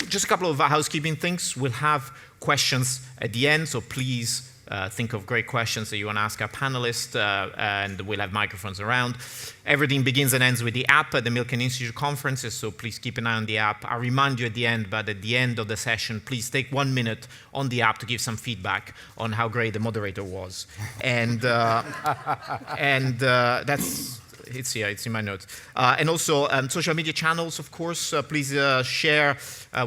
Just a couple of housekeeping things. We'll have questions at the end, so please think of great questions that you want to ask our panelists, and we'll have microphones around. Everything begins and ends with the app at the Milken Institute conferences, so please keep an eye on the app. I'll remind you at the end, but at the end of the session, please take 1 minute on the app to give some feedback on how great the moderator was. And that's... It's here, it's in my notes. And also social media channels, of course. Please share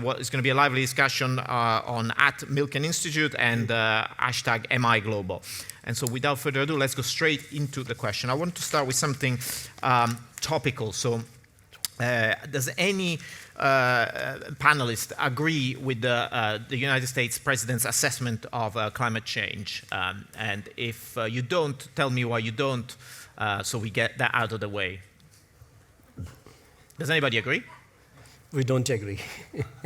what is going to be a lively discussion on @Milken Institute and hashtag #MIGlobal. And so without further ado, let's go straight into the question. I want to start with something topical. So does any panelist agree with the United States President's assessment of climate change? And if you don't, tell me why you don't. So we get that out of the way. Does anybody agree? We don't agree.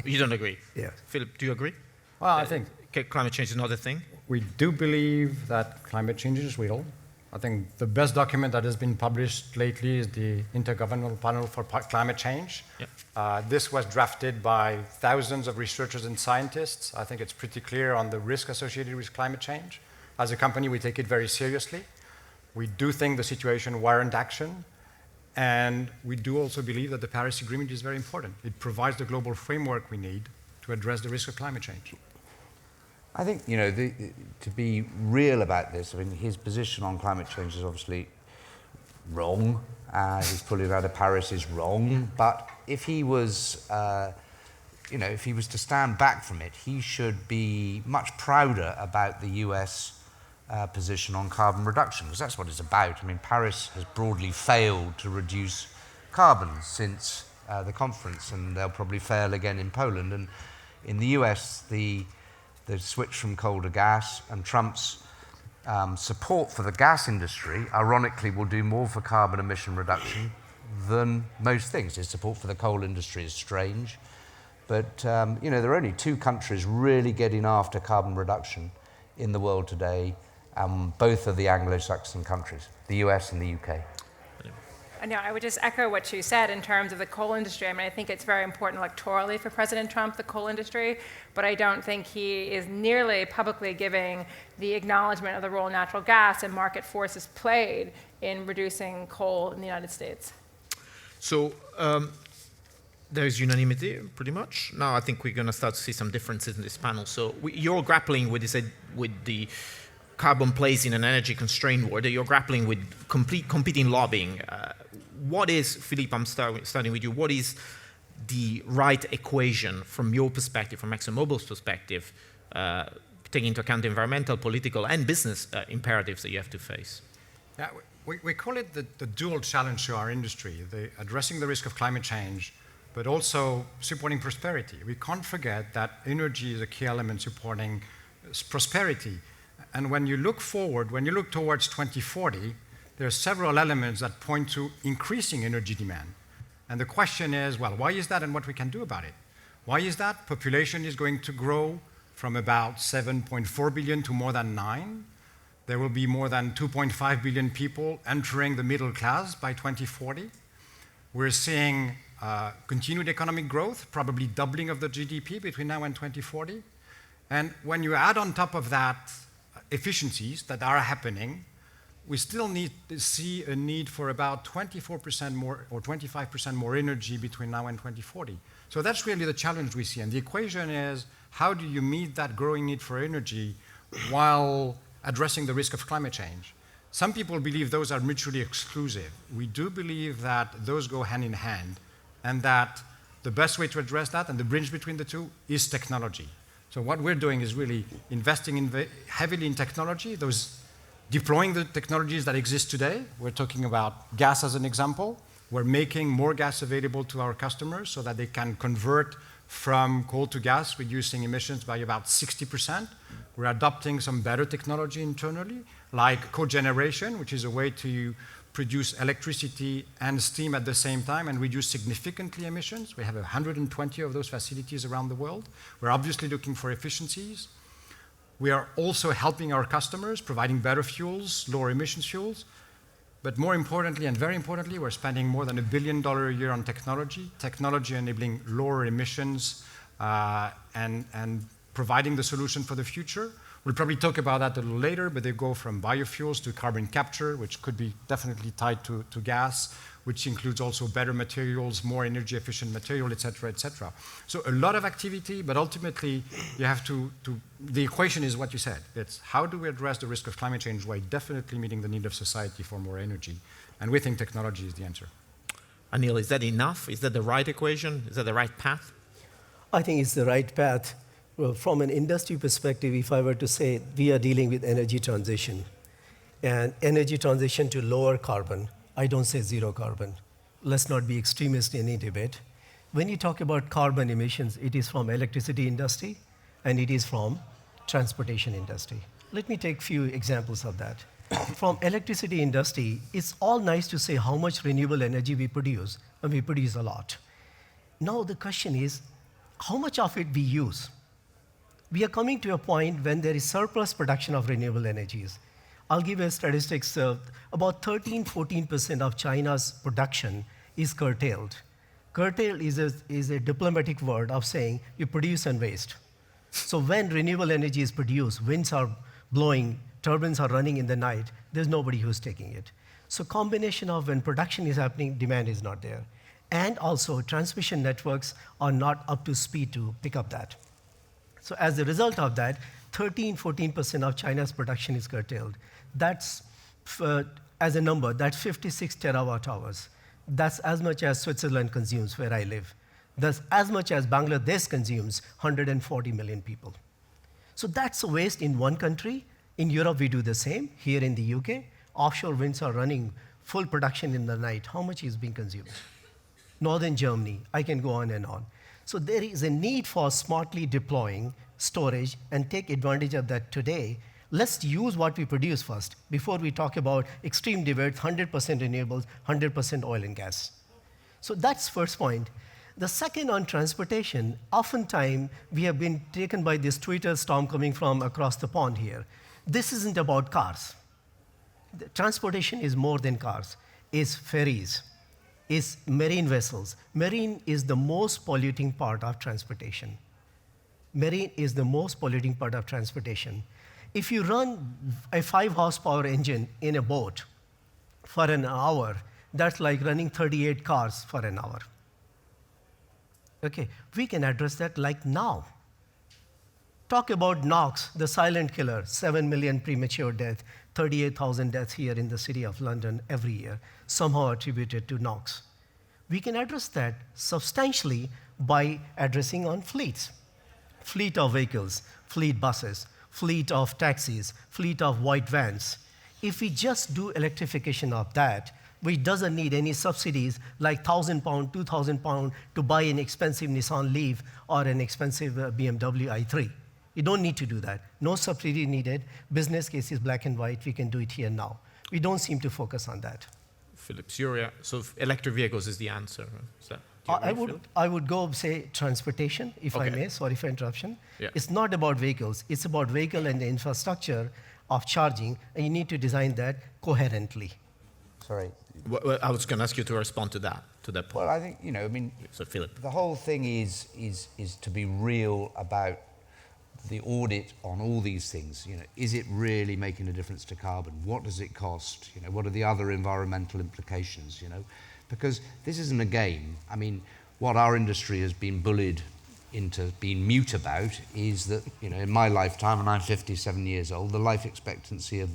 You don't agree? Yes. Philip, do you agree? Well, I think climate change is not a thing? we do believe that climate change is real. I think the best document that has been published lately is the Intergovernmental Panel for Climate Change. Yep. This was drafted by thousands of researchers and scientists. I think it's pretty clear on the risk associated with climate change. As a company, we take it very seriously. We do think the situation warrants action, and we do also believe that the Paris Agreement is very important. It provides the global framework we need to address the risk of climate change. I think, you know, to be real about this, I mean, his position on climate change is obviously wrong. His pulling out of Paris is wrong. But if he was, you know, if he was to stand back from it, he should be much prouder about the US position on carbon reduction, because that's what it's about. I mean, Paris has broadly failed to reduce carbon since the conference, and they'll probably fail again in Poland. And in the US, the switch from coal to gas and Trump's support for the gas industry, ironically, will do more for carbon emission reduction than most things. His support for the coal industry is strange. But, you know, there are only two countries really getting after carbon reduction in the world today. Both of the Anglo-Saxon countries, the US and the UK. No, I would just echo what you said in terms of the coal industry. I mean, I think it's very important electorally for President Trump, the coal industry, but I don't think he is nearly publicly giving the acknowledgement of the role natural gas and market forces played in reducing coal in the United States. So there's unanimity, pretty much. Now I think we're going to start to see some differences in this panel. So you're grappling with this, with the carbon plays in an energy-constrained world. You're grappling with competing lobbying. What is, Philippe, I'm starting with you, what is the right equation from your perspective, from ExxonMobil's perspective, taking into account the environmental, political, and business imperatives that you have to face? Yeah, we call it the dual challenge to our industry, addressing the risk of climate change, but also supporting prosperity. We can't forget that energy is a key element supporting prosperity. And when you look forward, when you look towards 2040, there are several elements that point to increasing energy demand. And the question is, well, why is that and what we can do about it? Why is that? Population is going to grow from about 7.4 billion to more than 9. There will be more than 2.5 billion people entering the middle class by 2040. We're seeing continued economic growth, probably doubling of the GDP between now and 2040. And when you add on top of that efficiencies that are happening, we still need to see a need for about 24% more or 25% more energy between now and 2040. So that's really the challenge we see. And the equation is, how do you meet that growing need for energy while addressing the risk of climate change? Some people believe those are mutually exclusive. We do believe that those go hand in hand, and that the best way to address that and the bridge between the two is technology. So what we're doing is really investing heavily in technology, deploying the technologies that exist today. We're talking about gas as an example. We're making more gas available to our customers so that they can convert from coal to gas, reducing emissions by about 60%. We're adopting some better technology internally, like cogeneration, which is a way to produce electricity and steam at the same time and reduce significantly emissions. We have 120 of those facilities around the world. We're obviously looking for efficiencies. We are also helping our customers, providing better fuels, lower emissions fuels. But more importantly, and very importantly, we're spending more than $1 billion a year on technology enabling lower emissions and providing the solution for the future. We'll probably talk about that a little later, but they go from biofuels to carbon capture, which could be definitely tied to gas, which includes also better materials, more energy efficient material, et cetera, et cetera. So a lot of activity, but ultimately you have the equation is what you said. It's how do we address the risk of climate change while definitely meeting the need of society for more energy? And we think technology is the answer. Anil, is that enough? Is that the right equation? Is that the right path? I think it's the right path. Well, from an industry perspective, if I were to say we are dealing with energy transition, and energy transition to lower carbon, I don't say zero carbon. Let's not be extremist in any debate. When you talk about carbon emissions, it is from electricity industry, and it is from transportation industry. Let me take a few examples of that. From electricity industry, it's all nice to say how much renewable energy we produce, and we produce a lot. Now the question is, how much of it we use? We are coming to a point when there is surplus production of renewable energies. I'll give a statistics. About 13-14% of China's production is curtailed. Curtailed is a diplomatic word of saying you produce and waste. So when renewable energy is produced, winds are blowing, turbines are running in the night, there's nobody who's taking it. So combination of when production is happening, demand is not there. And also transmission networks are not up to speed to pick up that. So as a result of that, 13-14% of China's production is curtailed. That's, as a number, that's 56 terawatt hours. That's as much as Switzerland consumes where I live. That's as much as Bangladesh consumes, 140 million people. So that's a waste in one country. In Europe, we do the same. Here in the UK, offshore winds are running full production in the night. How much is being consumed? Northern Germany, I can go on and on. So there is a need for smartly deploying storage and take advantage of that today. Let's use what we produce first before we talk about extreme debates, 100% renewables, 100% oil and gas. So that's first point. The second on transportation, oftentimes we have been taken by this Twitter storm coming from across the pond here. This isn't about cars. The transportation is more than cars. It's ferries. Is marine vessels. Marine is the most polluting part of transportation. Marine is the most polluting part of transportation. If you run a 5 horsepower engine in a boat for an hour, that's like running 38 cars for an hour. Okay, we can address that like now. Talk about NOx, the silent killer, 7 million premature deaths, 38,000 deaths here in the city of London every year, somehow attributed to NOx. We can address that substantially by addressing on fleets. Fleet of vehicles, fleet buses, fleet of taxis, fleet of white vans. If we just do electrification of that, which doesn't need any subsidies like £1,000, £2,000 to buy an expensive Nissan Leaf or an expensive BMW i3. You don't need to do that. No subsidy needed. Business case is black and white. We can do it here now. We don't seem to focus on that. Philip, so electric vehicles is the answer. Is that, do you agree, Philip? I would go say transportation, if I may. Sorry for interruption. Yeah. It's not about vehicles. It's about vehicle and the infrastructure of charging, and you need to design that coherently. Sorry. Well, I was going to ask you to respond to that point. Well, I think, I mean, so Philip. the whole thing is to be real about the audit on all these things. Is it really making a difference to carbon? What does it cost? What are the other environmental implications? Because this isn't a game. I mean, what our industry has been bullied into being mute about is that, in my lifetime, and I'm 57 years old, the life expectancy of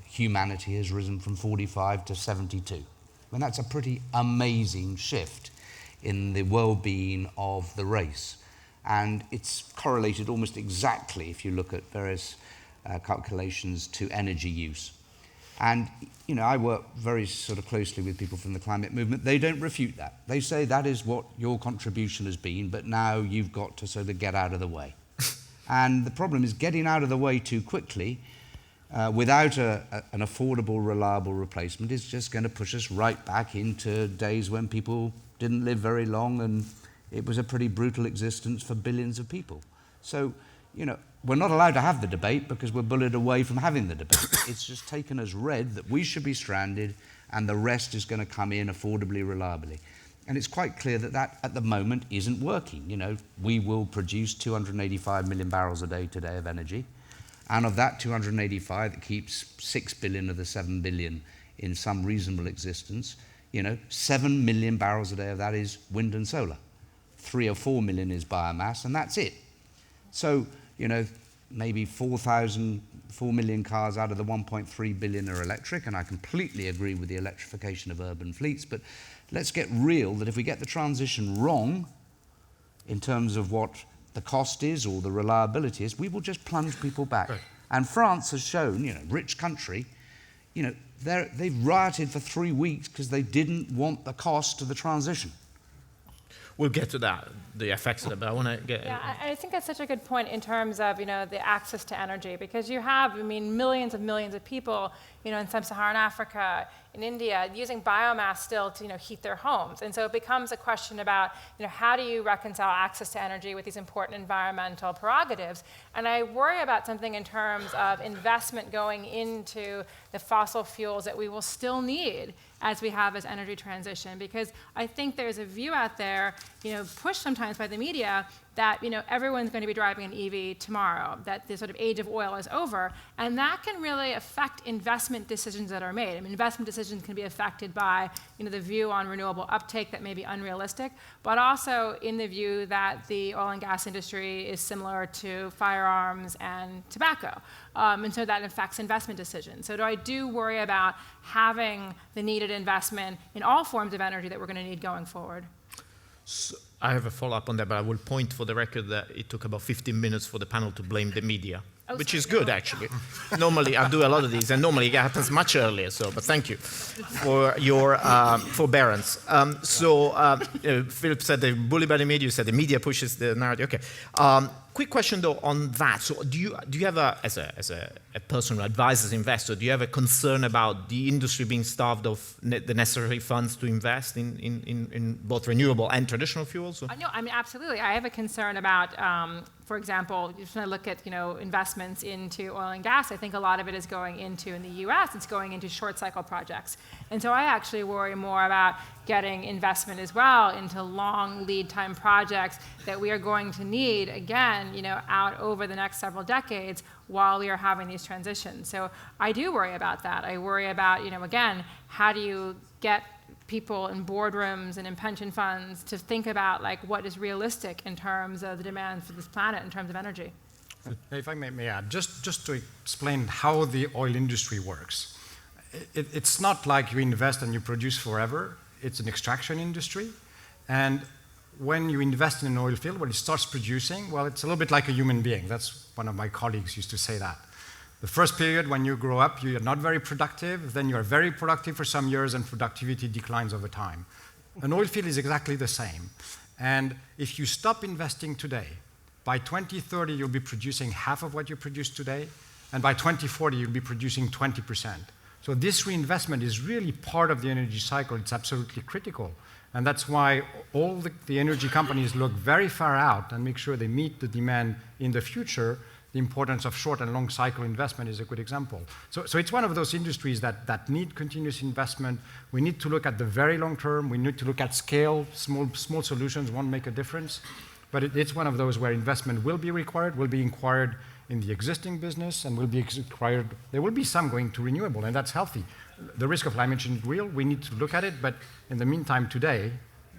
humanity has risen from 45 to 72. I mean, that's a pretty amazing shift in the well-being of the race. And it's correlated almost exactly, if you look at various calculations, to energy use. And, I work very sort of closely with people from the climate movement. They don't refute that. They say that is what your contribution has been, but now you've got to sort of get out of the way. And the problem is getting out of the way too quickly without an affordable, reliable replacement is just going to push us right back into days when people didn't live very long and it was a pretty brutal existence for billions of people. So, we're not allowed to have the debate because we're bullied away from having the debate. It's just taken as read that we should be stranded and the rest is going to come in affordably, reliably. And it's quite clear that that, at the moment, isn't working. You know, we will produce 285 million barrels a day today of energy. And of that 285, that keeps 6 billion of the 7 billion in some reasonable existence. You know, 7 million barrels a day of that is wind and solar. 3 or 4 million is biomass, and that's it. So, you know, maybe 4 million cars out of the 1.3 billion are electric, and I completely agree with the electrification of urban fleets, but let's get real that if we get the transition wrong in terms of what the cost is or the reliability is, we will just plunge people back. Right. And France has shown, you know, rich country, you know, they've rioted for 3 weeks because they didn't want the cost of the transition. We'll get to that, the effects of it, but I want to get... Yeah, I think that's such a good point in terms of, you know, the access to energy, because you have, I mean, millions of people, you know, in sub-Saharan Africa, in India, using biomass still to, you know, heat their homes. And so it becomes a question about, you know, how do you reconcile access to energy with these important environmental prerogatives? And I worry about something in terms of investment going into the fossil fuels that we will still need as we have as energy transition, because I think there's a view out there, you know, pushed sometimes by the media, that, you know, everyone's going to be driving an EV tomorrow, that the sort of age of oil is over, and that can really affect investment decisions that are made. I mean, investment decisions can be affected by, you know, the view on renewable uptake that may be unrealistic, but also in the view that the oil and gas industry is similar to firearms and tobacco. And so that affects investment decisions. So I do worry about having the needed investment in all forms of energy that we're going to need going forward. So I have a follow-up on that, but I will point for the record that it took about 15 minutes for the panel to blame the media, which is good, actually. Normally, I do a lot of these, and normally it happens much earlier, so, but thank you for your forbearance. Philip said the bully by the media, you said the media pushes the narrative. Okay. Quick question, though, on that. So do you have as a person who advises investors, do you have a concern about the industry being starved of the necessary funds to invest in both renewable and traditional fuels? No, I mean, absolutely. I have a concern about, for example, if I look at, you know, investments into oil and gas, I think a lot of it is going into, in the U.S., it's going into short cycle projects. And so I actually worry more about getting investment as well into long lead time projects that we are going to need, again, you know, out over the next several decades while we are having these transitions. So I do worry about that. I worry about, you know, again, how do you get people in boardrooms and in pension funds to think about, like, what is realistic in terms of the demands for this planet in terms of energy. If I may add, just to explain how the oil industry works. It's not like you invest and you produce forever. It's an extraction industry. And when you invest in an oil field, when it starts producing, well, it's a little bit like a human being. That's one of my colleagues used to say that. The first period, when you grow up, you're not very productive. Then you're very productive for some years, and productivity declines over time. An oil field is exactly the same. And if you stop investing today, by 2030, you'll be producing half of what you produce today. And by 2040, you'll be producing 20%. So this reinvestment is really part of the energy cycle. It's absolutely critical. And that's why all the energy companies look very far out and make sure they meet the demand in the future. The importance of short and long cycle investment is a good example. So it's one of those industries that need continuous investment. We need to look at the very long term. We need to look at scale. Small solutions won't make a difference. But it's one of those where investment will be required in the existing business, and will be required. There will be some going to renewable, and that's healthy. The risk of climate change is real. We need to look at it, but in the meantime, today,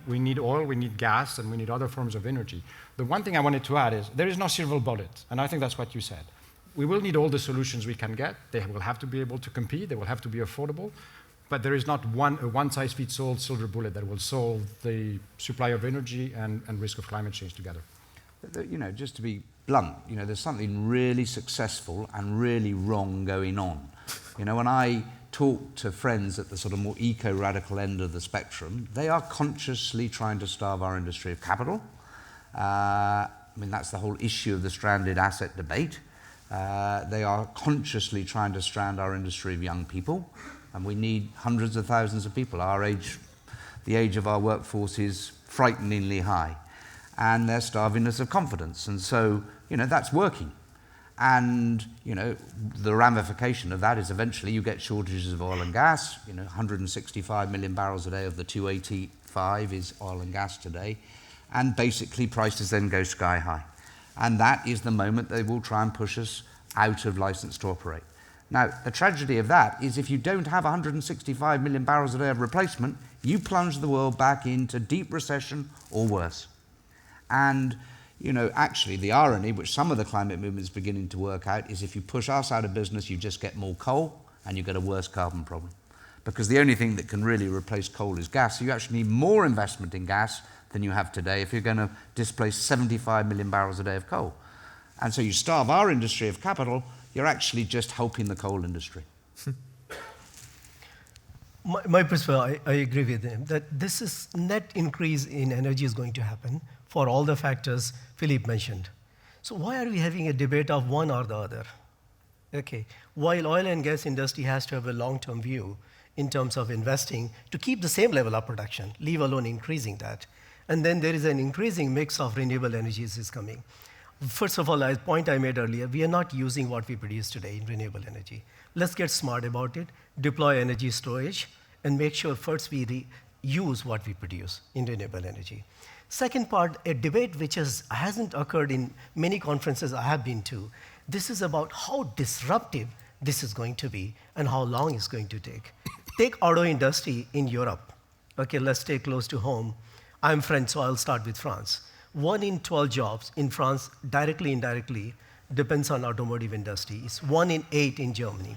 we need oil, we need gas, and we need other forms of energy. The one thing I wanted to add is there is no silver bullet, and I think that's what you said. We will need all the solutions we can get. They will have to be able to compete. They will have to be affordable. But there is not a one-size-fits-all silver bullet that will solve the supply of energy and risk of climate change together. You know, just to be blunt, you know, there's something really successful and really wrong going on. You know, when I talk to friends at the sort of more eco-radical end of the spectrum, they are consciously trying to starve our industry of capital. I mean, that's the whole issue of the stranded asset debate. They are consciously trying to strand our industry of young people, and we need hundreds of thousands of people. Our age, the age of our workforce is frighteningly high, and they're starving us of confidence. And so, you know, that's working. And, you know, the ramification of that is eventually you get shortages of oil and gas. You know, 165 million barrels a day of the 285 is oil and gas today. And basically prices then go sky high. And that is the moment they will try and push us out of license to operate. Now, the tragedy of that is if you don't have 165 million barrels a day of replacement, you plunge the world back into deep recession or worse. And, you know, actually the irony, which some of the climate movement is beginning to work out, is if you push us out of business, you just get more coal and you get a worse carbon problem. Because the only thing that can really replace coal is gas. So you actually need more investment in gas than you have today if you're going to displace 75 million barrels a day of coal. And so you starve our industry of capital, you're actually just helping the coal industry. My perspective, I agree with him, that this is net increase in energy is going to happen for all the factors Philippe mentioned. So why are we having a debate of one or the other? Okay, while oil and gas industry has to have a long-term view in terms of investing to keep the same level of production, leave alone increasing that. And then there is an increasing mix of renewable energies is coming. First of all, a point I made earlier, we are not using what we produce today in renewable energy. Let's get smart about it, deploy energy storage, and make sure first we use what we produce in renewable energy. Second part, a debate which hasn't occurred in many conferences I have been to. This is about how disruptive this is going to be and how long it's going to take. Take auto industry in Europe. Okay, let's take close to home. I'm French, so I'll start with France. 1 in 12 jobs in France, directly, indirectly, depends on automotive industry. It's 1 in 8 in Germany.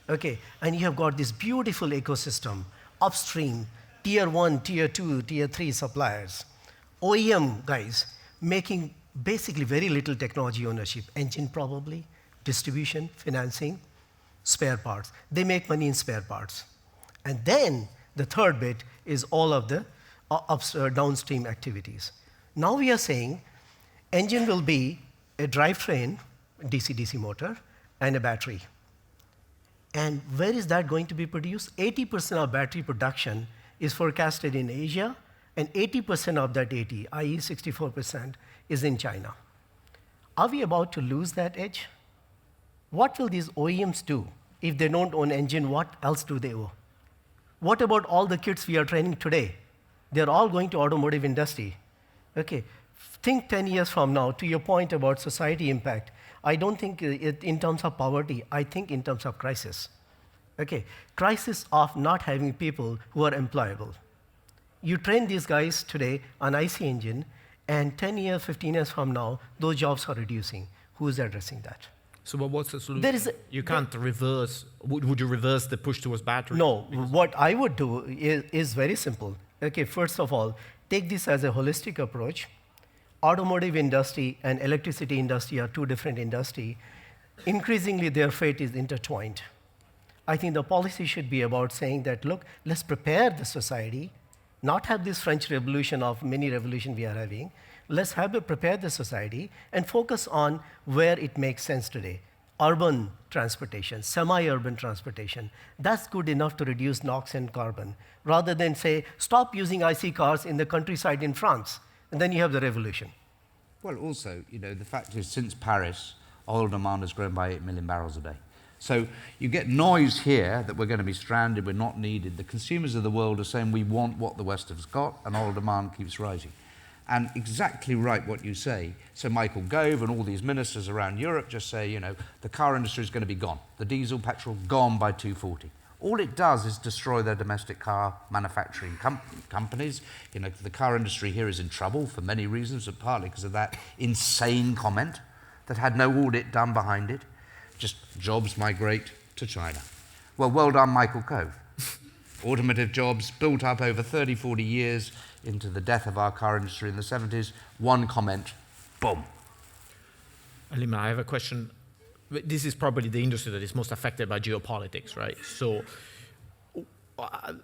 Okay, and you have got this beautiful ecosystem, upstream, tier 1, tier 2, tier 3 suppliers. OEM guys making basically very little technology ownership, engine probably, distribution, financing, spare parts. They make money in spare parts. And then the third bit is all of the downstream activities. Now we are saying engine will be a drivetrain, DC-DC motor, and a battery. And where is that going to be produced? 80% of battery production is forecasted in Asia, and 80% of that 80, i.e. 64%, is in China. Are we about to lose that edge? What will these OEMs do? If they don't own engine, what else do they own? What about all the kids we are training today? They're all going to automotive industry. Okay, think 10 years from now, to your point about society impact, I don't think it in terms of poverty, I think in terms of crisis. Okay, crisis of not having people who are employable. You train these guys today on IC engine, and 10 years, 15 years from now, those jobs are reducing. Who's addressing that? So what's the solution? You can't reverse, would you reverse the push towards battery? No, what I would do is very simple. Okay, first of all, take this as a holistic approach. Automotive industry and electricity industry are two different industries. Increasingly, their fate is intertwined. I think the policy should be about saying that, look, let's prepare the society, not have this French Revolution of many revolutions we are having. Let's prepare the society and focus on where it makes sense today. Urban transportation, semi-urban transportation, that's good enough to reduce NOx and carbon, rather than say, stop using IC cars in the countryside in France, and then you have the revolution. Well, also, you know, the fact is, since Paris, oil demand has grown by 8 million barrels a day. So you get noise here that we're going to be stranded, we're not needed. The consumers of the world are saying we want what the West has got, and oil demand keeps rising. And exactly right what you say. So Michael Gove and all these ministers around Europe just say, you know, the car industry is going to be gone. The diesel, petrol, gone by 2040. All it does is destroy their domestic car manufacturing companies. You know, the car industry here is in trouble for many reasons, but partly because of that insane comment that had no audit done behind it. Just jobs migrate to China. Well done, Michael Gove. Automotive jobs built up over 30, 40 years into the death of our car industry in the 70s. One comment, boom. Helima, I have a question. This is probably the industry that is most affected by geopolitics, right? So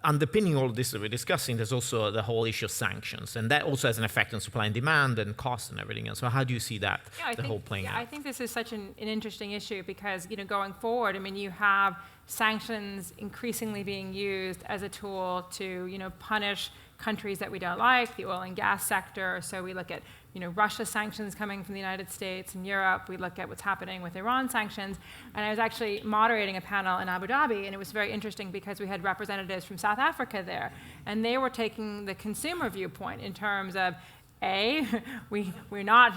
underpinning all this that we're discussing, there's also the whole issue of sanctions, and that also has an effect on supply and demand and cost and everything else. So how do you see that, whole playing out? I think this is such an interesting issue because, you know, going forward, I mean, you have sanctions increasingly being used as a tool to, punish countries that we don't like, the oil and gas sector. So we look at, Russia sanctions coming from the United States and Europe. We look at what's happening with Iran sanctions. And I was actually moderating a panel in Abu Dhabi, and it was very interesting because we had representatives from South Africa there, and they were taking the consumer viewpoint in terms of, we're not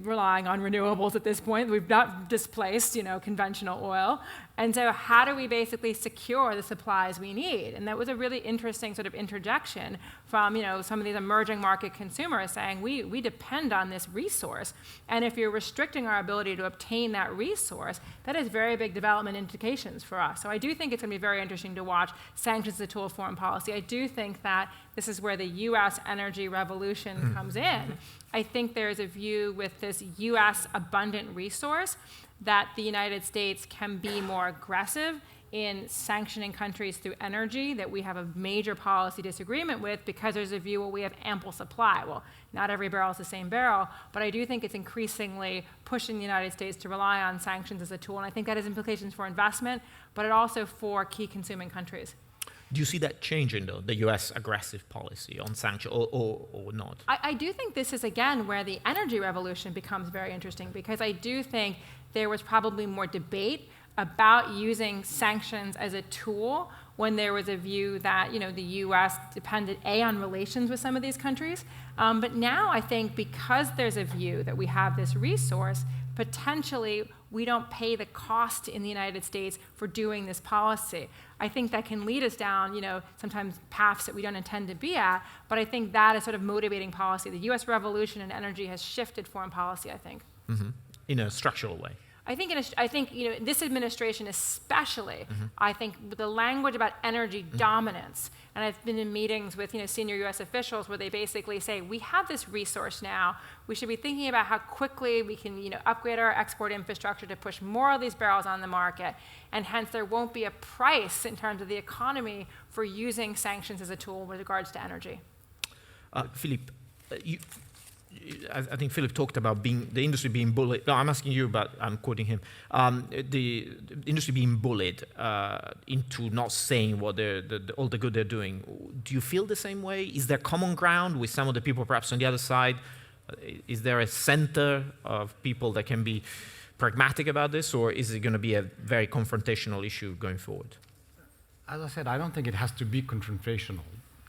relying on renewables at this point. We've not displaced, conventional oil. And so how do we basically secure the supplies we need? And that was a really interesting sort of interjection from, some of these emerging market consumers saying, we depend on this resource. And if you're restricting our ability to obtain that resource, that has very big development implications for us. So I do think it's going to be very interesting to watch sanctions as a tool of foreign policy. I do think that this is where the U.S. energy revolution comes in. I think there's a view with this U.S. abundant resource that the United States can be more aggressive in sanctioning countries through energy that we have a major policy disagreement with, because there's a view, well, we have ample supply. Well, not every barrel is the same barrel, but I do think it's increasingly pushing the United States to rely on sanctions as a tool, and I think that has implications for investment, but it also for key consuming countries. Do you see that changing, though, the U.S. aggressive policy on sanctions, or not? I do think this is, again, where the energy revolution becomes very interesting, because I do think there was probably more debate about using sanctions as a tool when there was a view that, the U.S. depended, on relations with some of these countries. But now I think because there's a view that we have this resource, potentially we don't pay the cost in the United States for doing this policy. I think that can lead us down, sometimes paths that we don't intend to be at, but I think that is sort of motivating policy. The U.S. revolution in energy has shifted foreign policy, I think. Mm-hmm. In a structural way. I think this administration especially, I think the language about energy dominance, and I've been in meetings with senior U.S. officials where they basically say, we have this resource now, we should be thinking about how quickly we can upgrade our export infrastructure to push more of these barrels on the market, and hence there won't be a price in terms of the economy for using sanctions as a tool with regards to energy. Philippe, I think Philip talked about the industry being bullied. No, I'm asking you, but I'm quoting him. The industry being bullied into not saying what all the good they're doing. Do you feel the same way? Is there common ground with some of the people perhaps on the other side? Is there a center of people that can be pragmatic about this, or is it going to be a very confrontational issue going forward? As I said, I don't think it has to be confrontational.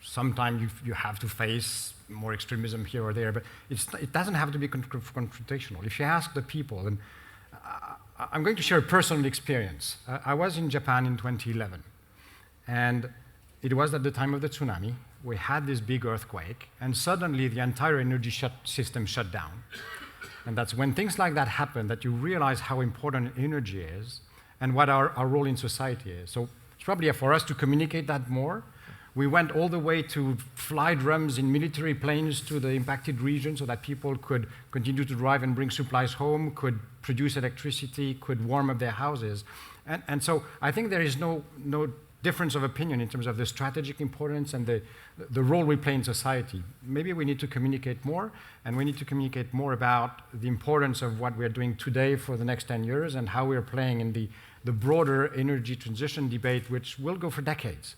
Sometimes you have to face more extremism here or there, but it doesn't have to be confrontational. If you ask the people, and I'm going to share a personal experience. I was in Japan in 2011, and it was at the time of the tsunami. We had this big earthquake, and suddenly the entire energy system shut down. And that's when things like that happen that you realize how important energy is and what our role in society is. So it's probably for us to communicate that more. We went all the way to fly drums in military planes to the impacted region so that people could continue to drive and bring supplies home, could produce electricity, could warm up their houses. And so I think there is no difference of opinion in terms of the strategic importance and the role we play in society. Maybe we need to communicate more, and we need to communicate more about the importance of what we're doing today for the next 10 years and how we're playing in the broader energy transition debate, which will go for decades.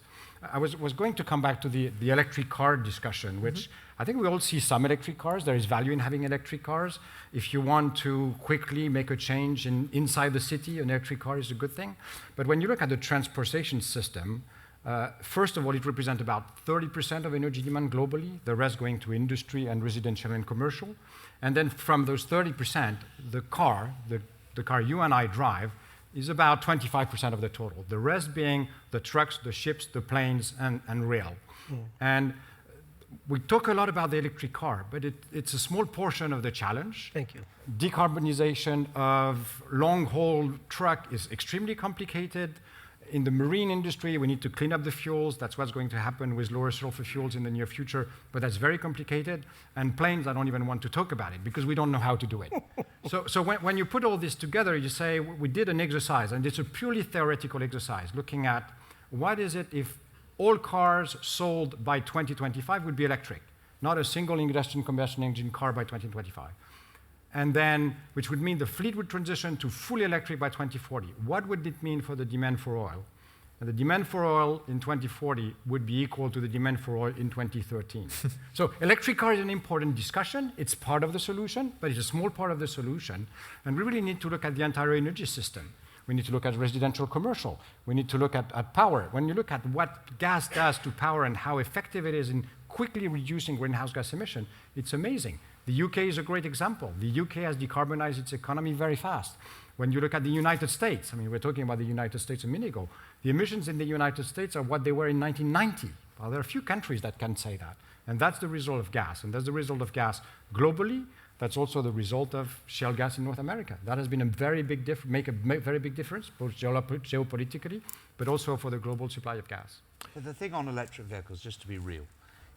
I was going to come back to the electric car discussion, which I think we all see some electric cars. There is value in having electric cars. If you want to quickly make a change inside the city, an electric car is a good thing. But when you look at the transportation system, first of all, it represents about 30% of energy demand globally, the rest going to industry and residential and commercial. And then from those 30%, the car you and I drive, is about 25% of the total. The rest being the trucks, the ships, the planes, and rail. And we talk a lot about the electric car, but it's a small portion of the challenge. Thank you. Decarbonization of long-haul truck is extremely complicated. In the marine industry, we need to clean up the fuels. That's what's going to happen with lower sulfur fuels in the near future, but that's very complicated. And planes, I don't even want to talk about it because we don't know how to do it. So when you put all this together, you say, we did an exercise, and it's a purely theoretical exercise, looking at what is it if all cars sold by 2025 would be electric, not a single combustion engine car by 2025. and then, which would mean the fleet would transition to fully electric by 2040. What would it mean for the demand for oil? And the demand for oil in 2040 would be equal to the demand for oil in 2013. So electric car is an important discussion. It's part of the solution, but it's a small part of the solution. And we really need to look at the entire energy system. We need to look at residential commercial. We need to look at power. When you look at what gas does to power and how effective it is in quickly reducing greenhouse gas emission, it's amazing. The UK is a great example. The UK has decarbonized its economy very fast. When you look at the United States, I mean, we're talking about the United States a minute ago, the emissions in the United States are what they were in 1990. Well, there are a few countries that can say that. And that's the result of gas. And that's the result of gas globally. That's also the result of shale gas in North America. That has been a very big very big difference, both geopolitically, but also for the global supply of gas. But the thing on electric vehicles, just to be real,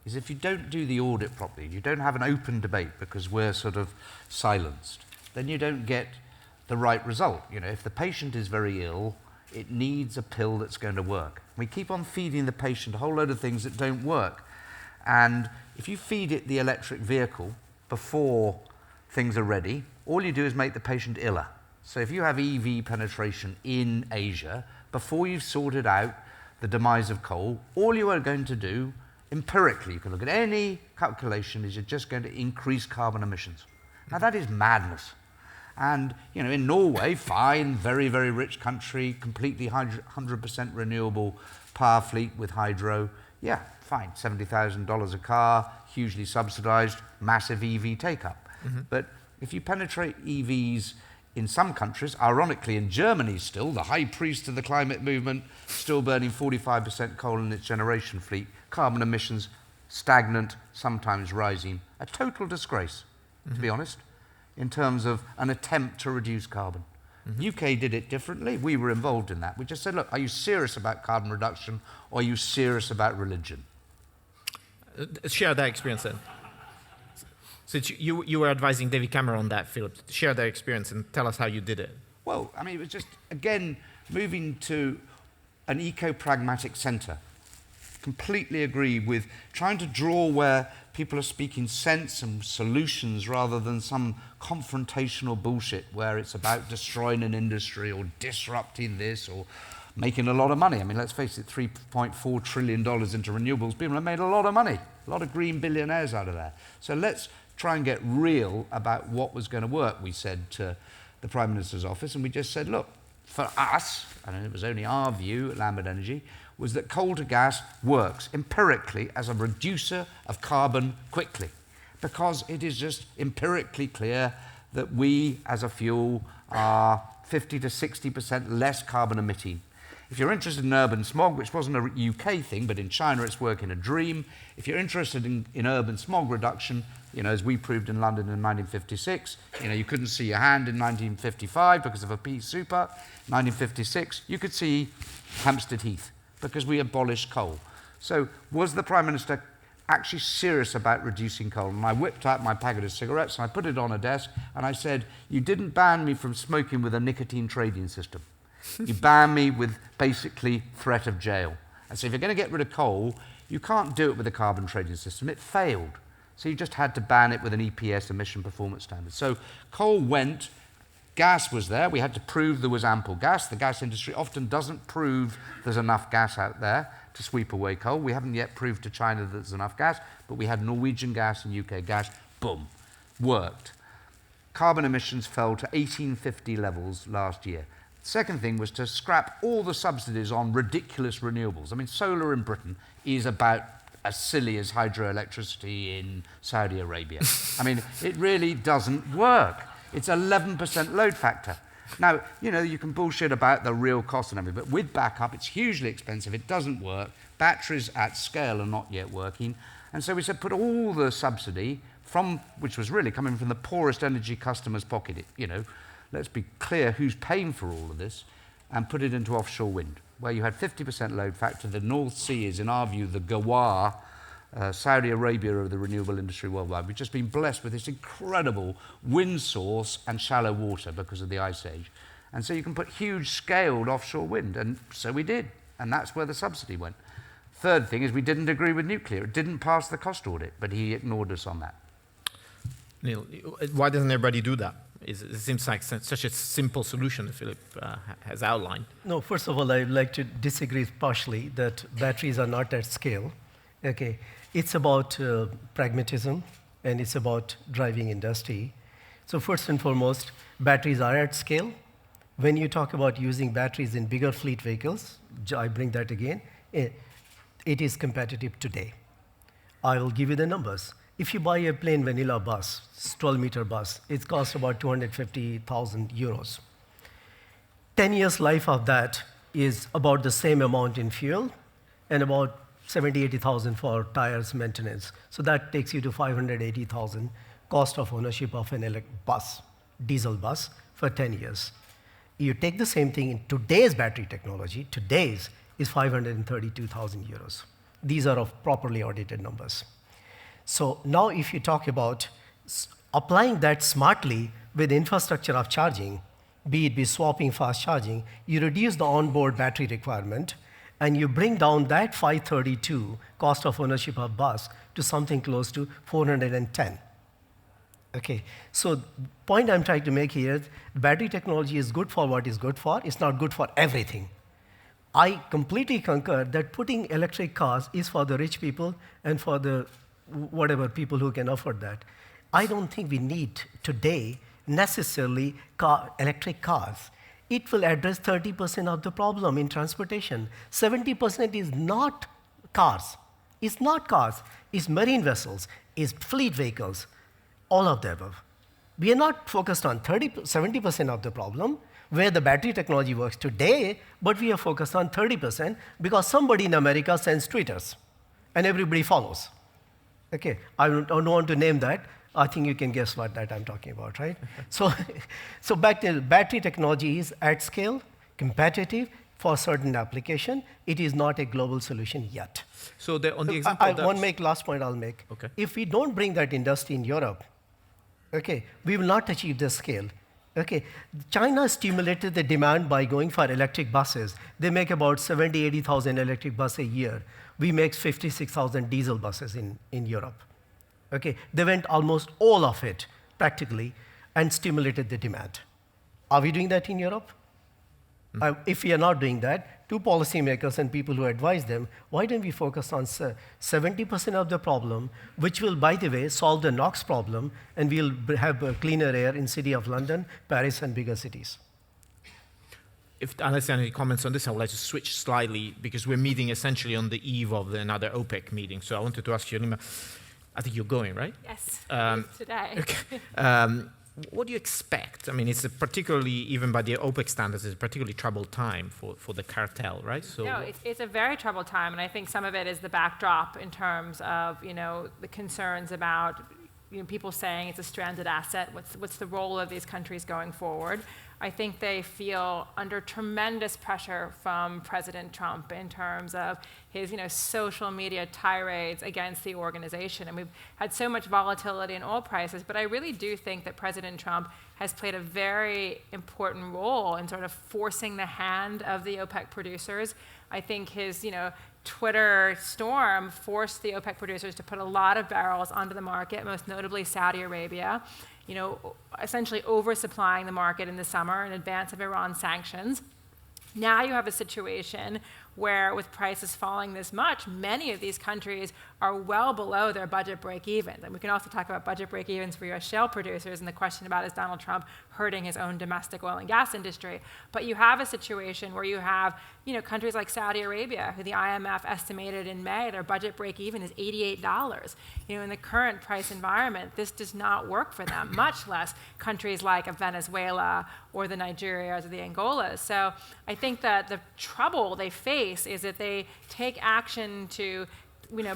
is if you don't do the audit properly, you don't have an open debate because we're sort of silenced, then you don't get the right result. You know, if the patient is very ill, it needs a pill that's going to work. We keep on feeding the patient a whole load of things that don't work. And if you feed it the electric vehicle before things are ready, all you do is make the patient iller. So if you have EV penetration in Asia, before you've sorted out the demise of coal, all you are going to do, empirically, you can look at any calculation, is you're just going to increase carbon emissions. Now that is madness. And, you know, in Norway, fine, very, very rich country, completely 100% renewable power fleet with hydro. Yeah, fine, $70,000 a car, hugely subsidized, massive EV take-up. But if you penetrate EVs in some countries, ironically in Germany still, the high priest of the climate movement, still burning 45% coal in its generation fleet, carbon emissions stagnant, sometimes rising. A total disgrace, to be honest, in terms of an attempt to reduce carbon. UK did it differently. We were involved in that. We just said, look, are you serious about carbon reduction or are you serious about religion? Share that experience then. Since you were advising David Cameron on that, Philip, share that experience and tell us how you did it. Well, I mean, it was just, again, moving to an eco-pragmatic centre. Completely agree with trying to draw where people are speaking sense and solutions rather than some confrontational bullshit where it's about destroying an industry or disrupting this or making a lot of money. I mean, let's face it, $3.4 trillion into renewables. People have made a lot of money, a lot of green billionaires out of that. So let's try and get real about what was going to work, we said to the Prime Minister's office. And we just said, look, for us, and it was only our view at Lambert Energy, was that coal to gas works empirically as a reducer of carbon quickly, because it is just empirically clear that we, as a fuel, are 50 to 60% less carbon emitting. If you're interested in urban smog, which wasn't a UK thing, but in China it's working a dream. If you're interested in urban smog reduction, you know, as we proved in London in 1956, you know, you couldn't see your hand in 1955 because of a pea super. 1956, you could see Hampstead Heath because we abolished coal. So was the Prime Minister actually serious about reducing coal? And I whipped out my packet of cigarettes and I put it on a desk and I said, you didn't ban me from smoking with a nicotine trading system. You ban me with basically threat of jail. And so if you're going to get rid of coal, you can't do it with a carbon trading system. It failed. So you just had to ban it with an EPS, emission performance standard. So coal went, gas was there. We had to prove there was ample gas. The gas industry often doesn't prove there's enough gas out there to sweep away coal. We haven't yet proved to China that there's enough gas, but we had Norwegian gas and UK gas. Boom. Worked. Carbon emissions fell to 1850 levels last year. Second thing was to scrap all the subsidies on ridiculous renewables. I mean, solar in Britain is about as silly as hydroelectricity in Saudi Arabia. I mean, it really doesn't work. It's 11% load factor. Now, you know, you can bullshit about the real cost and everything, but with backup, it's hugely expensive. It doesn't work. Batteries at scale are not yet working. And so we said, put all the subsidy from, which was really coming from the poorest energy customers' pocket, you know, let's be clear who's paying for all of this, and put it into offshore wind, where you had 50% load factor. The North Sea is, in our view, the Gawar, Saudi Arabia of the renewable industry worldwide. We've just been blessed with this incredible wind source and shallow water because of the Ice Age. And so you can put huge scaled offshore wind, and so we did, and that's where the subsidy went. Third thing is we didn't agree with nuclear. It didn't pass the cost audit, but he ignored us on that. Neil, why doesn't everybody do that? It seems like such a simple solution that Philip has outlined. No, first of all, I'd like to disagree partially that batteries are not at scale. Okay, it's about pragmatism, and it's about driving industry. So first and foremost, batteries are at scale. When you talk about using batteries in bigger fleet vehicles, I bring that again, it is competitive today. I will give you the numbers. If you buy a plain vanilla bus, 12-meter bus, it costs about 250,000 euros. 10 years life of that is about the same amount in fuel and about 70, 80,000 for tires maintenance. So that takes you to 580,000 cost of ownership of an bus, diesel bus, for 10 years. You take the same thing in today's battery technology, today's is 532,000 euros. These are of properly audited numbers. So now if you talk about applying that smartly with infrastructure of charging, be it swapping fast charging, you reduce the onboard battery requirement, and you bring down that 532 cost of ownership of bus to something close to 410. Okay, so point I'm trying to make here is battery technology is good for what is good for. It's not good for everything. I completely concur that putting electric cars is for the rich people and for the whatever people who can afford that. I don't think we need today necessarily electric cars. It will address 30% of the problem in transportation. 70% is not cars. It's not cars. It's marine vessels. It's fleet vehicles. All of the above. We are not focused on 70% of the problem where the battery technology works today, but we are focused on 30% because somebody in America sends tweeters and everybody follows. Okay, I don't want to name that. I think you can guess what that I'm talking about, right? So back to battery technology is at scale, competitive for certain application. It is not a global solution yet. So on the example one last point I'll make. Okay. If we don't bring that industry in Europe, okay, we will not achieve the scale. Okay, China stimulated the demand by going for electric buses. They make about 70, 80,000 electric buses a year. We make 56,000 diesel buses in Europe. Okay, they went almost all of it, practically, and stimulated the demand. Are we doing that in Europe? If we are not doing that, to policymakers and people who advise them, why don't we focus on 70% of the problem, which will, by the way, solve the NOx problem, and we'll have cleaner air in city of London, Paris, and bigger cities. Unless there are any comments on this, I would like to switch slightly, because we're meeting essentially on the eve of another OPEC meeting. So I wanted to ask you, Helima, I think you're going, right? Yes, today. Okay. What do you expect? I mean, it's particularly, even by the OPEC standards, it's a particularly troubled time for the cartel, right? So no, it's a very troubled time, and I think some of it is the backdrop in terms of, the concerns about, people saying it's a stranded asset. What's the role of these countries going forward? I think they feel under tremendous pressure from President Trump in terms of his, social media tirades against the organization. And we've had so much volatility in oil prices, but I really do think that President Trump has played a very important role in sort of forcing the hand of the OPEC producers. I think his, Twitter storm forced the OPEC producers to put a lot of barrels onto the market, most notably Saudi Arabia, essentially oversupplying the market in the summer in advance of Iran's sanctions. Now you have a situation where, with prices falling this much, many of these countries are well below their budget break-evens. And we can also talk about budget break-evens for U.S. shale producers, and the question about is Donald Trump hurting his own domestic oil and gas industry. But you have a situation where you have, countries like Saudi Arabia, who the IMF estimated in May their budget break-even is $88. In the current price environment, this does not work for them, much less countries like Venezuela or the Nigerias or the Angolas. So I think that the trouble they face is that they take action to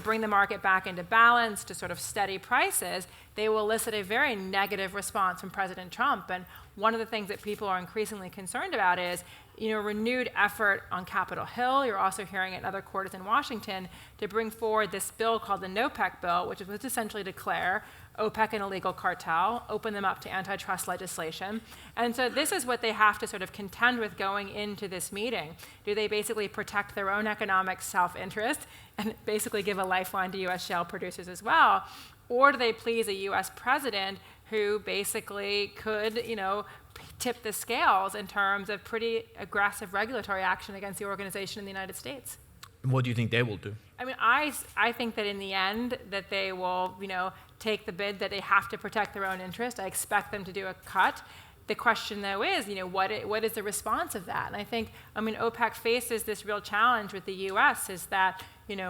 bring the market back into balance, to sort of steady prices, they will elicit a very negative response from President Trump. And one of the things that people are increasingly concerned about is, renewed effort on Capitol Hill. You're also hearing it in other quarters in Washington to bring forward this bill called the NOPEC bill, which was essentially declare OPEC an illegal cartel, open them up to antitrust legislation. And so this is what they have to sort of contend with going into this meeting. Do they basically protect their own economic self-interest and basically give a lifeline to U.S. shale producers as well? Or do they please a U.S. president who basically could, tip the scales in terms of pretty aggressive regulatory action against the organization in the United States. What do you think they will do? I mean, I think that in the end that they will, take the bid that they have to protect their own interest. I expect them to do a cut. The question, though, is, what is the response of that? And I think, OPEC faces this real challenge with the U.S. is that,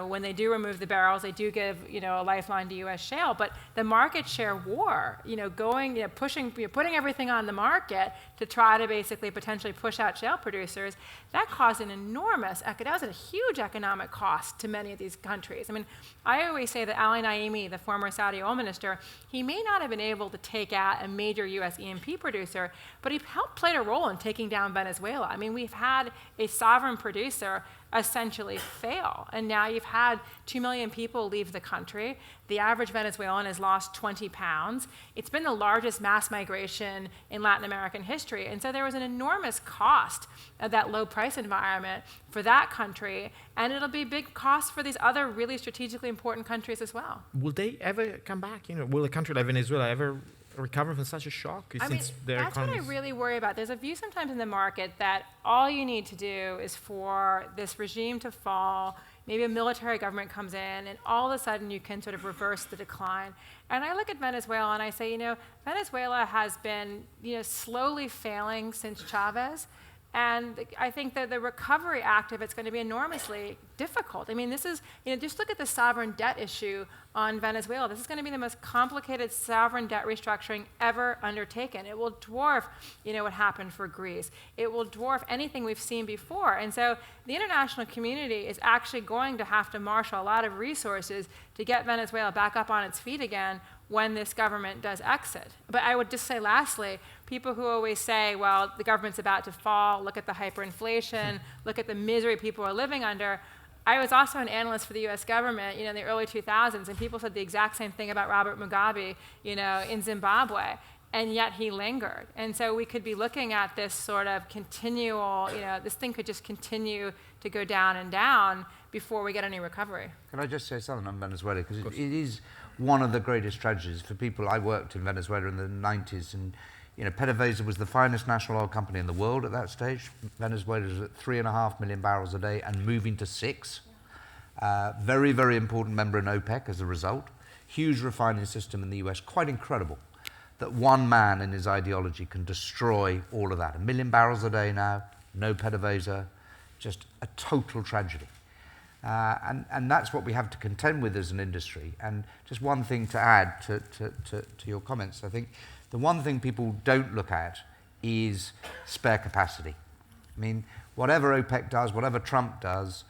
when they do remove the barrels, they do give, a lifeline to U.S. shale. But the market share war, putting everything on the market to try to basically potentially push out shale producers, that caused that was a huge economic cost to many of these countries. I mean, I always say that Ali Naimi, the former Saudi oil minister, he may not have been able to take out a major U.S. E&P producer, but he played a role in taking down Venezuela. I mean, we've had a sovereign producer essentially fail. And now you've had 2 million people leave the country. The average Venezuelan has lost 20 pounds. It's been the largest mass migration in Latin American history. And so there was an enormous cost of that low price environment for that country. And it'll be a big cost for these other really strategically important countries as well. Will they ever come back? Will a country like Venezuela ever recover from such a shock? That's what I really worry about. There's a view sometimes in the market that all you need to do is for this regime to fall, maybe a military government comes in, and all of a sudden you can sort of reverse the decline. And I look at Venezuela and I say, Venezuela has been, slowly failing since Chavez. And I think that the Recovery Act of it's going to be enormously difficult. I mean, this is, just look at the sovereign debt issue on Venezuela. This is going to be the most complicated sovereign debt restructuring ever undertaken. It will dwarf, what happened for Greece. It will dwarf anything we've seen before. And so the international community is actually going to have to marshal a lot of resources to get Venezuela back up on its feet again when this government does exit. But I would just say lastly, people who always say, well, the government's about to fall, look at the hyperinflation, look at the misery people are living under. I was also an analyst for the US government, in the early 2000s, and people said the exact same thing about Robert Mugabe, in Zimbabwe, and yet he lingered. And so we could be looking at this sort of continual, this thing could just continue to go down and down before we get any recovery. Can I just say something on Venezuela? Because it is one of the greatest tragedies for people. I worked in Venezuela in the 90s, and PDVSA was the finest national oil company in the world at that stage. Venezuela was at 3.5 million barrels a day and moving to 6. Very, very important member in OPEC as a result. Huge refining system in the US, quite incredible that one man and his ideology can destroy all of that. 1 million barrels a day now, no PDVSA, just a total tragedy. And that's what we have to contend with as an industry. And just one thing to add to your comments, I think the one thing people don't look at is spare capacity. I mean, whatever OPEC does, whatever Trump does,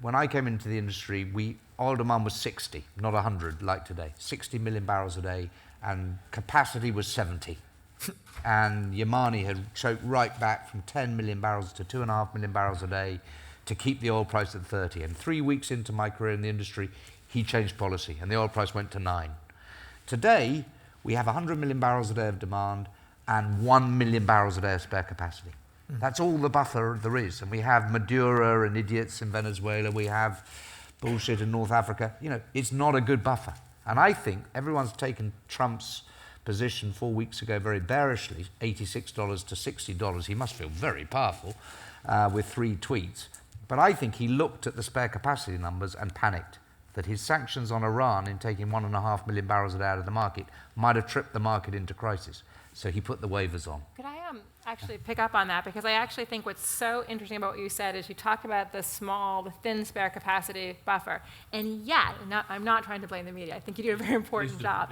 when I came into the industry, oil demand was 60, not 100 like today, 60 million barrels a day, and capacity was 70. And Yamani had choked right back from 10 million barrels to 2.5 million barrels a day to keep the oil price at 30. And 3 weeks into my career in the industry, he changed policy, and the oil price went to 9. Today, we have 100 million barrels a day of demand and 1 million barrels a day of spare capacity. That's all the buffer there is. And we have Maduro and idiots in Venezuela. We have bullshit in North Africa. It's not a good buffer. And I think everyone's taken Trump's position 4 weeks ago very bearishly, $86 to $60. He must feel very powerful with 3 tweets. But I think he looked at the spare capacity numbers and panicked that his sanctions on Iran in taking 1.5 million barrels a day out of the market might have tripped the market into crisis. So he put the waivers on. Could I actually pick up on that? Because I actually think what's so interesting about what you said is you talk about the thin spare capacity buffer. And yet, I'm not trying to blame the media. I think you do a very important job.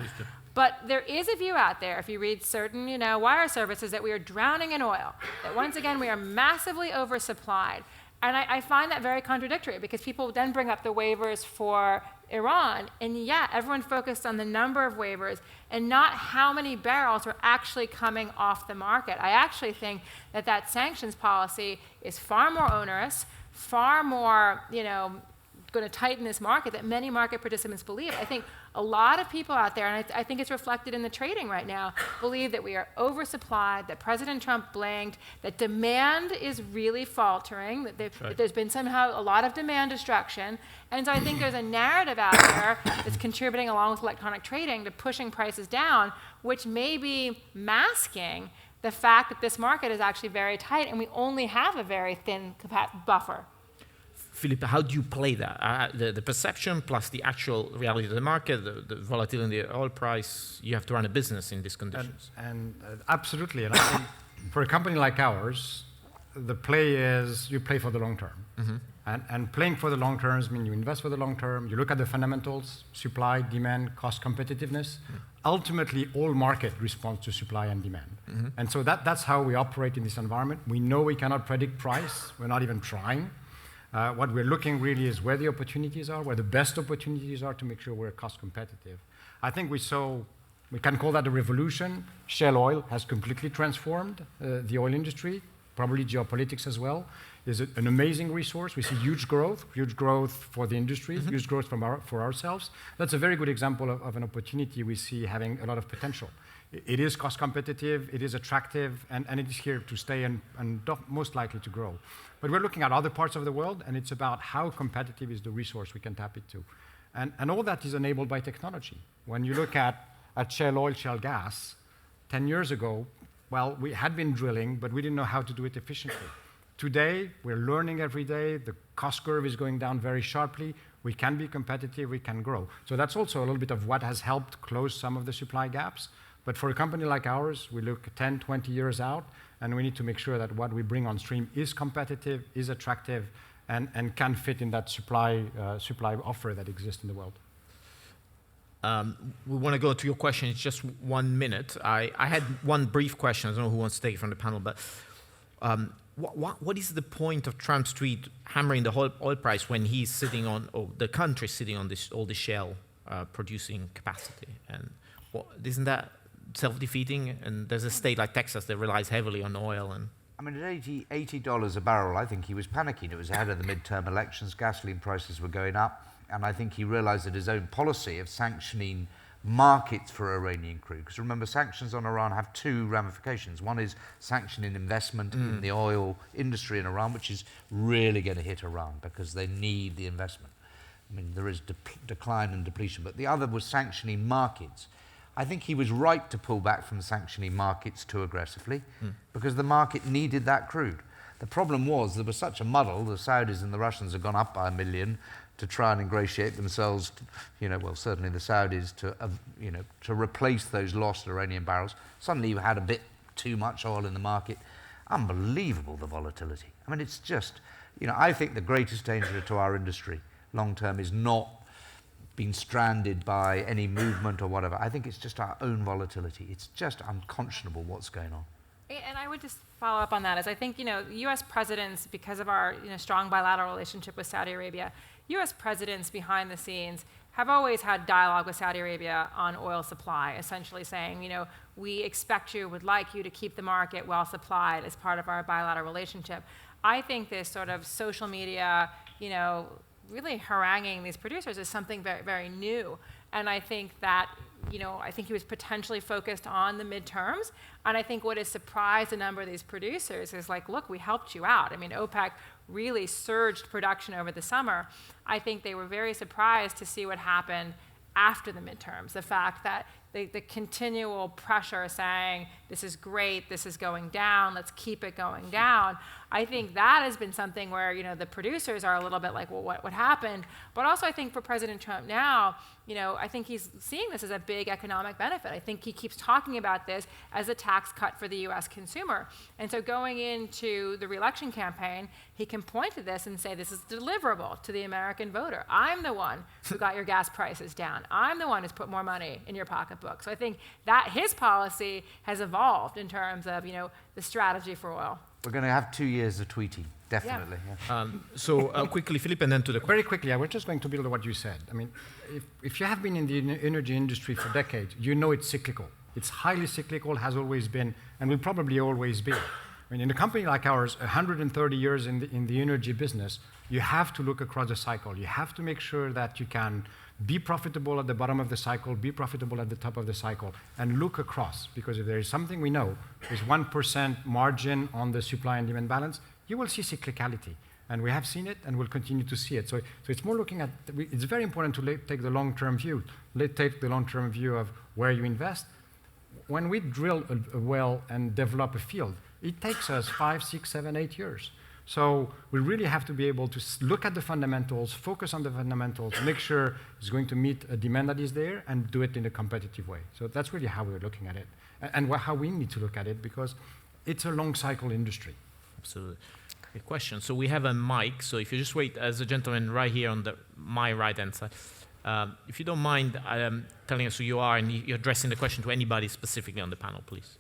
But there is a view out there, if you read certain wire services, that we are drowning in oil, that once again we are massively oversupplied. And I find that very contradictory because people then bring up the waivers for Iran, and yet everyone focused on the number of waivers and not how many barrels are actually coming off the market. I actually think that sanctions policy is far more onerous, far more, going to tighten this market that many market participants believe. I think a lot of people out there, and I think it's reflected in the trading right now, believe that we are oversupplied, that President Trump blanked, that demand is really faltering, that there's been somehow a lot of demand destruction. And so I think there's a narrative out there that's contributing along with electronic trading to pushing prices down, which may be masking the fact that this market is actually very tight and we only have a very thin buffer. Philippe, how do you play that? The perception plus the actual reality of the market, the volatility in the oil price, you have to run a business in these conditions. And absolutely. And I think for a company like ours, the play is you play for the long term. And playing for the long term means you invest for the long term, you look at the fundamentals, supply, demand, cost competitiveness. Ultimately, all market responds to supply and demand. And so that's how we operate in this environment. We know we cannot predict price. We're not even trying. What we're looking really is where the opportunities are, where the best opportunities are to make sure we're cost competitive. I think we can call that a revolution. Shale oil has completely transformed the oil industry, probably geopolitics as well. Is an amazing resource. We see huge growth for the industry, huge growth for ourselves. That's a very good example of an opportunity we see having a lot of potential. It is cost competitive, it is attractive, and it is here to stay and most likely to grow. But we're looking at other parts of the world, and it's about how competitive is the resource we can tap into. And all that is enabled by technology. When you look at shale oil, shale gas, 10 years ago, well, we had been drilling, but we didn't know how to do it efficiently. Today, we're learning every day. The cost curve is going down very sharply. We can be competitive, we can grow. So that's also a little bit of what has helped close some of the supply gaps. But for a company like ours, we look 10, 20 years out, and we need to make sure that what we bring on stream is competitive, is attractive, and can fit in that supply offer that exists in the world. We want to go to your question. It's just 1 minute. I had one brief question. I don't know who wants to take it from the panel, but what is the point of Trump's tweet hammering the whole oil price when he's sitting on, or the country sitting on all this shale producing capacity? And isn't that self-defeating? And there's a state like Texas that relies heavily on oil. And I mean, at $80 a barrel, I think he was panicking. It was ahead of the midterm elections. Gasoline prices were going up. And I think he realized that his own policy of sanctioning markets for Iranian crude, because remember, sanctions on Iran have two ramifications. One is sanctioning investment in the oil industry in Iran, which is really going to hit Iran because they need the investment. I mean, there is decline and depletion, but the other was sanctioning markets. I think he was right to pull back from sanctioning markets too aggressively because the market needed that crude. The problem was there was such a muddle. The Saudis and the Russians had gone up by 1 million to try and ingratiate themselves, well, certainly the Saudis, to replace those lost Iranian barrels. Suddenly you had a bit too much oil in the market. Unbelievable, the volatility. I mean, it's just, I think the greatest danger to our industry long term is not being stranded by any movement or whatever. I think it's just our own volatility. It's just unconscionable what's going on. And I would just follow up on that, as I think, U.S. presidents, because of our strong bilateral relationship with Saudi Arabia, U.S. presidents behind the scenes have always had dialogue with Saudi Arabia on oil supply, essentially saying, we expect you, would like you to keep the market well supplied as part of our bilateral relationship. I think this sort of social media, really haranguing these producers is something very, very new. And I think that, I think he was potentially focused on the midterms. And I think what has surprised a number of these producers is like, look, we helped you out. I mean, OPEC really surged production over the summer. I think they were very surprised to see what happened after the midterms. The fact that the continual pressure saying, this is great, this is going down, let's keep it going down. I think that has been something where, the producers are a little bit like, well, what happened? But also I think for President Trump now, I think he's seeing this as a big economic benefit. I think he keeps talking about this as a tax cut for the U.S. consumer. And so going into the re-election campaign, he can point to this and say, this is deliverable to the American voter. I'm the one who got your gas prices down. I'm the one who's put more money in your pocketbook. So I think that his policy has evolved in terms of, the strategy for oil. We're going to have 2 years of tweeting, definitely. Yeah. So quickly, Philippe, and then to the Very quickly, I was just going to build on what you said. I mean, if you have been in the energy industry for decades, it's cyclical. It's highly cyclical, has always been, and will probably always be. I mean, in a company like ours, 130 years in the energy business, you have to look across the cycle. You have to make sure that you can be profitable at the bottom of the cycle, be profitable at the top of the cycle, and look across. Because if there is something we know, is 1% margin on the supply and demand balance, you will see cyclicality. And we have seen it, and we'll continue to see it. So it's more looking at, it's very important to take the long-term view. Take the long-term view of where you invest. When we drill a well and develop a field, it takes us 5, 6, 7, 8 years. So we really have to be able to look at the fundamentals, focus on the fundamentals, make sure it's going to meet a demand that is there, and do it in a competitive way. So that's really how we're looking at it, and how we need to look at it, because it's a long-cycle industry. Absolutely. Good question. So we have a mic. So if you just wait, as a gentleman right here on my right-hand side, if you don't mind telling us who you are and you're addressing the question to anybody specifically on the panel, please.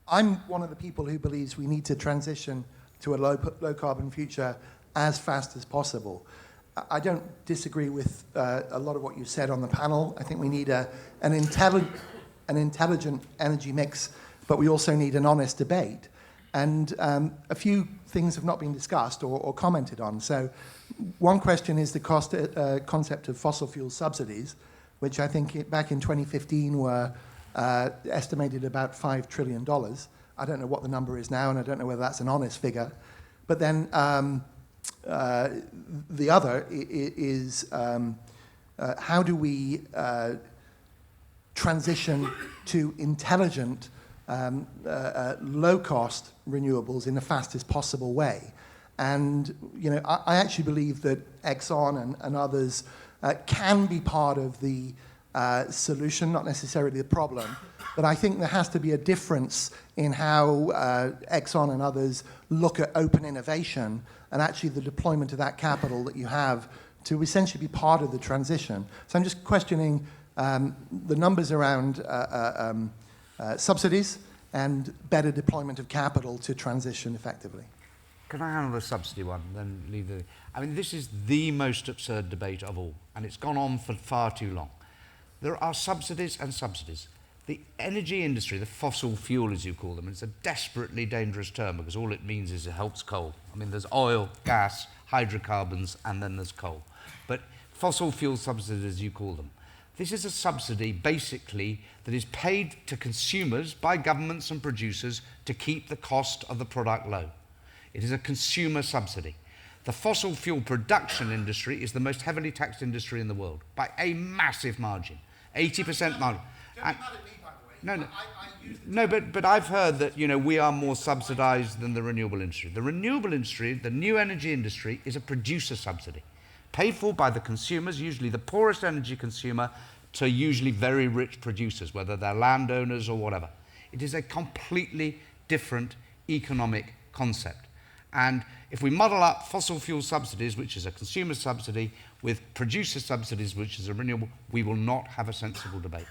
I'm one of the people who believes we need to transition to a low carbon future as fast as possible. I don't disagree with a lot of what you said on the panel. I think we need an intelligent energy mix, but we also need an honest debate. And a few things have not been discussed or commented on. So one question is the concept of fossil fuel subsidies, which I think back in 2015 were estimated about $5 trillion. I don't know what the number is now, and I don't know whether that's an honest figure. But then the other is how do we transition to intelligent, low-cost renewables in the fastest possible way? And I actually believe that Exxon and others can be part of the solution, not necessarily the problem. But I think there has to be a difference in how Exxon and others look at open innovation and actually the deployment of that capital that you have to essentially be part of the transition. So I'm just questioning the numbers around subsidies and better deployment of capital to transition effectively. Can I handle the subsidy one, then leave the... I mean, this is the most absurd debate of all, and it's gone on for far too long. There are subsidies and subsidies. The energy industry, the fossil fuel as you call them, it's a desperately dangerous term because all it means is it helps coal. I mean, there's oil, gas, hydrocarbons, and then there's coal. But fossil fuel subsidies, as you call them, this is a subsidy basically that is paid to consumers by governments and producers to keep the cost of the product low. It is a consumer subsidy. The fossil fuel production industry is the most heavily taxed industry in the world by a massive margin, 80% margin. No, but I've heard that we are more subsidized than the renewable industry. The renewable industry, the new energy industry, is a producer subsidy, paid for by the consumers, usually the poorest energy consumer, to usually very rich producers, whether they're landowners or whatever. It is a completely different economic concept. And if we muddle up fossil fuel subsidies, which is a consumer subsidy, with producer subsidies, which is a renewable, we will not have a sensible debate.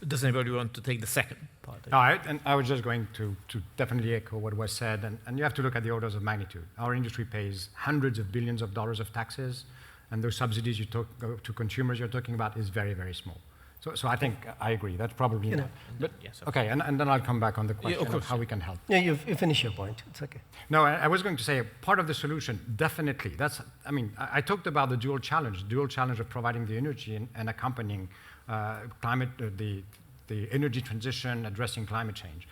Does anybody want to take the second part? No, I was just going to definitely echo what was said, and you have to look at the orders of magnitude. Our industry pays hundreds of billions of dollars of taxes, and those subsidies you talk to consumers you're talking about is very, very small. So I think I agree. That's probably enough. But, yes, okay, and then I'll come back on the question of how we can help. Yeah, you finish your point. It's okay. No, I was going to say part of the solution, definitely. I talked about the dual challenge of providing the energy and accompanying the energy transition, addressing climate change.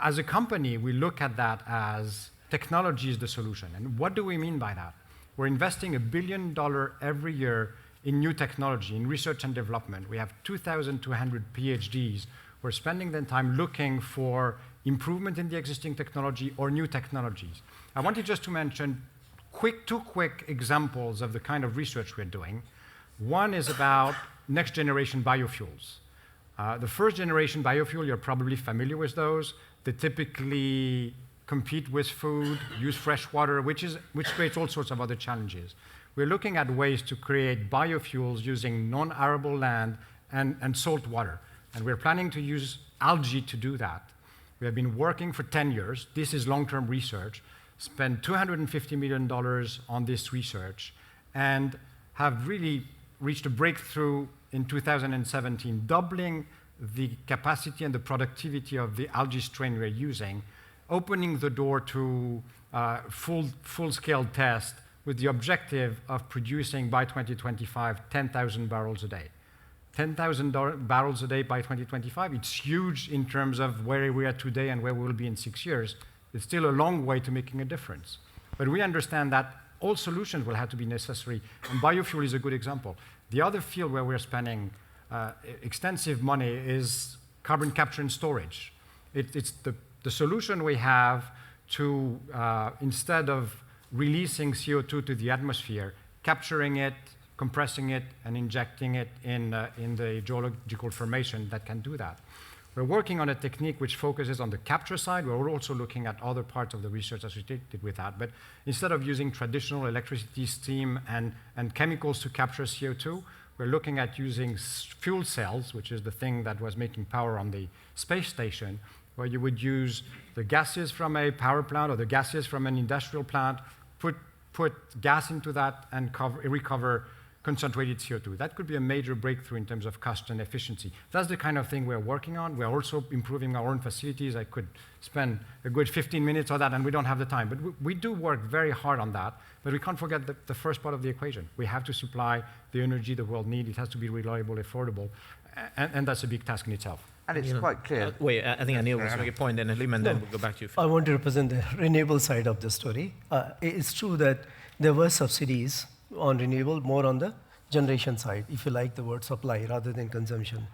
As a company, we look at that as technology is the solution. And what do we mean by that? We're investing $1 billion every year in new technology, in research and development. We have 2,200 PhDs. We're spending their time looking for improvement in the existing technology or new technologies. I wanted just to mention two quick examples of the kind of research we're doing. One is about next generation biofuels. The first generation biofuel, you're probably familiar with those. They typically compete with food, use fresh water, which creates all sorts of other challenges. We're looking at ways to create biofuels using non-arable land and salt water. And we're planning to use algae to do that. We have been working for 10 years. This is long-term research. Spent $250 million on this research and have really reached a breakthrough in 2017, doubling the capacity and the productivity of the algae strain we're using, opening the door to full-scale test with the objective of producing by 2025 10,000 barrels a day. 10,000 barrels a day by 2025, it's huge in terms of where we are today and where we will be in 6 years. It's still a long way to making a difference. But we understand that all solutions will have to be necessary, and biofuel is a good example. The other field where we're spending extensive money is carbon capture and storage. It's the solution we have to, instead of releasing CO2 to the atmosphere, capturing it, compressing it, and injecting it in the geological formation that can do that. We're working on a technique which focuses on the capture side. We're also looking at other parts of the research associated with that. But instead of using traditional electricity, steam, and chemicals to capture CO2, we're looking at using fuel cells, which is the thing that was making power on the space station, where you would use the gases from a power plant or the gases from an industrial plant, put gas into that, and recover concentrated CO2. That could be a major breakthrough in terms of cost and efficiency. That's the kind of thing we're working on. We're also improving our own facilities. I could spend a good 15 minutes on that, and we don't have the time. But we do work very hard on that. But we can't forget the first part of the equation. We have to supply the energy the world needs. It has to be reliable, affordable, and that's a big task in itself. And it's quite clear. Wait, I think Anil was making a point, and Helima, and then we'll go back to you. I want to represent the renewable side of the story. It's true that there were subsidies on renewable, more on the generation side, if you like the word supply rather than consumption.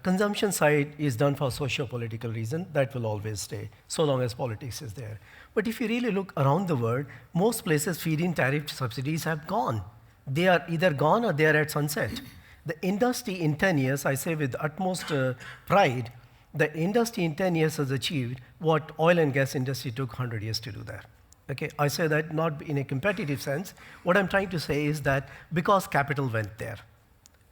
Consumption side is done for socio-political reason. That will always stay, so long as politics is there. But if you really look around the world, most places feed-in tariff subsidies have gone. They are either gone or they are at sunset. The industry in 10 years, I say with utmost pride, the industry in 10 years has achieved what oil and gas industry took 100 years to do that. Okay, I say that not in a competitive sense. What I'm trying to say is that because capital went there,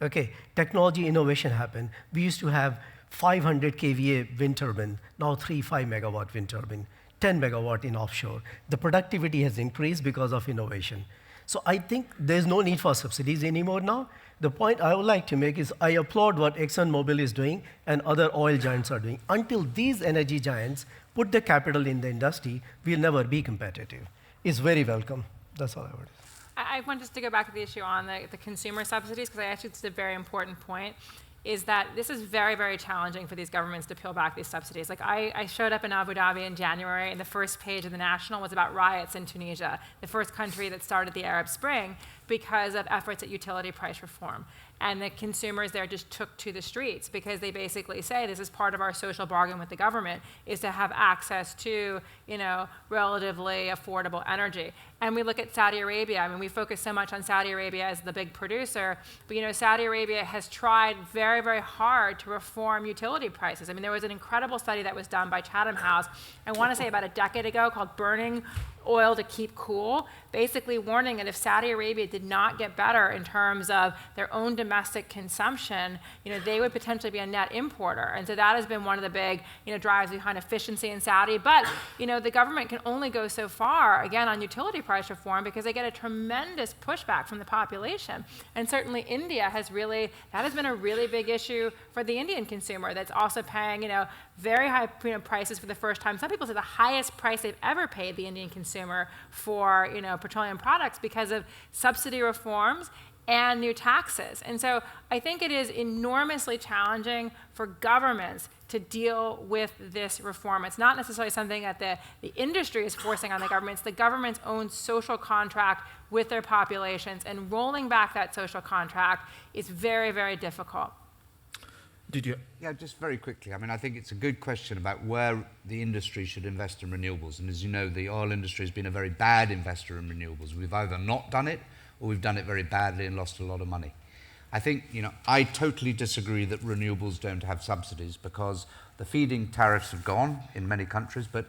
okay, technology innovation happened. We used to have 500 kVA wind turbine, now 5 megawatt wind turbine, 10 megawatt in offshore. The productivity has increased because of innovation. So I think there's no need for subsidies anymore now. The point I would like to make is I applaud what ExxonMobil is doing and other oil giants are doing. Until these energy giants put the capital in the industry, we'll never be competitive. It's very welcome. That's all I would say. I want just to go back to the issue on the consumer subsidies, because I actually it's a very important point, is that this is very, very challenging for these governments to peel back these subsidies. Like I showed up in Abu Dhabi in January, and the first page of the National was about riots in Tunisia, the first country that started the Arab Spring, because of efforts at utility price reform. And the consumers there just took to the streets because they basically say this is part of our social bargain with the government, is to have access to, relatively affordable energy. And we look at Saudi Arabia. I mean, we focus so much on Saudi Arabia as the big producer, but Saudi Arabia has tried very, very hard to reform utility prices. I mean, there was an incredible study that was done by Chatham House, I want to say about a decade ago, called Burning Oil to Keep Cool, basically warning that if Saudi Arabia did not get better in terms of their own domestic consumption, they would potentially be a net importer. And so that has been one of the big, drives behind efficiency in Saudi. But, the government can only go so far, again, on utility price reform because they get a tremendous pushback from the population. And certainly India has been a really big issue for the Indian consumer that's also paying, very high prices for the first time. Some people say the highest price they've ever paid, the Indian consumer, for petroleum products because of subsidy reforms and new taxes. And so I think it is enormously challenging for governments to deal with this reform. It's not necessarily something that the industry is forcing on the government. It's the government's own social contract with their populations, and rolling back that social contract is very, very difficult. Did you? Yeah, just very quickly. I mean, I think it's a good question about where the industry should invest in renewables. And as you know, the oil industry has been a very bad investor in renewables. We've either not done it or we've done it very badly and lost a lot of money. I think, I totally disagree that renewables don't have subsidies because the feed-in tariffs have gone in many countries, but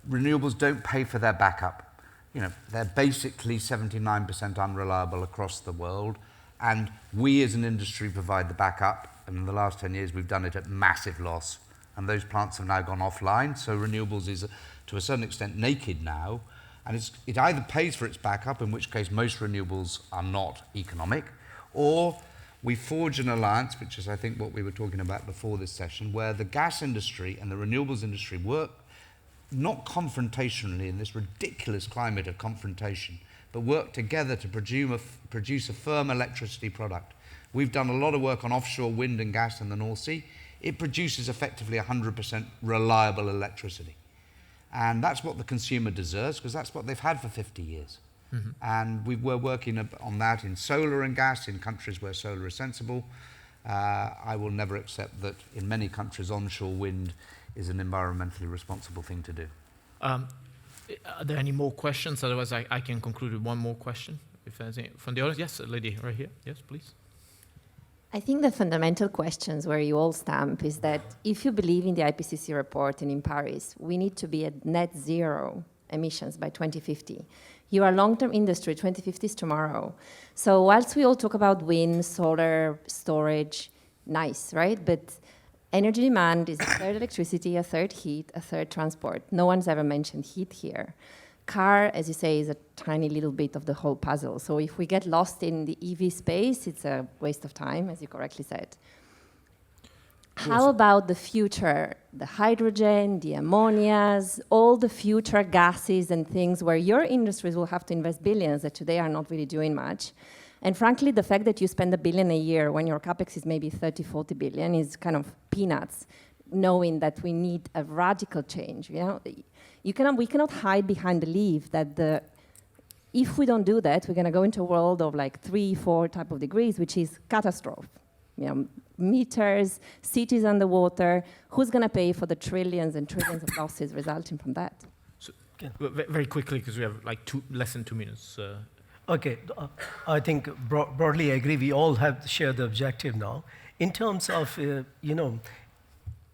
renewables don't pay for their backup. They're basically 79% unreliable across the world, and we as an industry provide the backup. And in the last 10 years, we've done it at massive loss. And those plants have now gone offline. So renewables is, to a certain extent, naked now. And it either pays for its backup, in which case most renewables are not economic, or we forged an alliance, which is I think what we were talking about before this session, where the gas industry and the renewables industry work not confrontationally in this ridiculous climate of confrontation, but work together to produce a firm electricity product. We've done a lot of work on offshore wind and gas in the North Sea. It produces effectively 100% reliable electricity. And that's what the consumer deserves, because that's what they've had for 50 years. Mm-hmm. And we're working on that in solar and gas in countries where solar is sensible. I will never accept that in many countries onshore wind is an environmentally responsible thing to do. Are there any more questions? Otherwise, I can conclude with one more question. If there's any from the audience. Yes, a lady right here. Yes, please. I think the fundamental questions where you all stamp is that if you believe in the IPCC report and in Paris, we need to be at net zero emissions by 2050. You are a long-term industry, 2050 is tomorrow. So whilst we all talk about wind, solar, storage, nice, right? But energy demand is a third electricity, a third heat, a third transport. No one's ever mentioned heat here. Car, as you say, is a tiny little bit of the whole puzzle. So if we get lost in the EV space, it's a waste of time, as you correctly said. How about the future, the hydrogen, the ammonias, all the future gases and things where your industries will have to invest billions that today are not really doing much? And frankly, the fact that you spend $1 billion a year when your capex is maybe 30, 40 billion is kind of peanuts, knowing that we need a radical change. You know, we cannot hide behind the belief that if we don't do that, we're going to go into a world of like 3, 4 type of degrees, which is catastrophe. You know, meters, cities underwater. Who's going to pay for the trillions and trillions of losses resulting from that? So, very quickly, because we have like less than 2 minutes. Okay, I think broadly I agree. We all have shared the objective now. In terms of,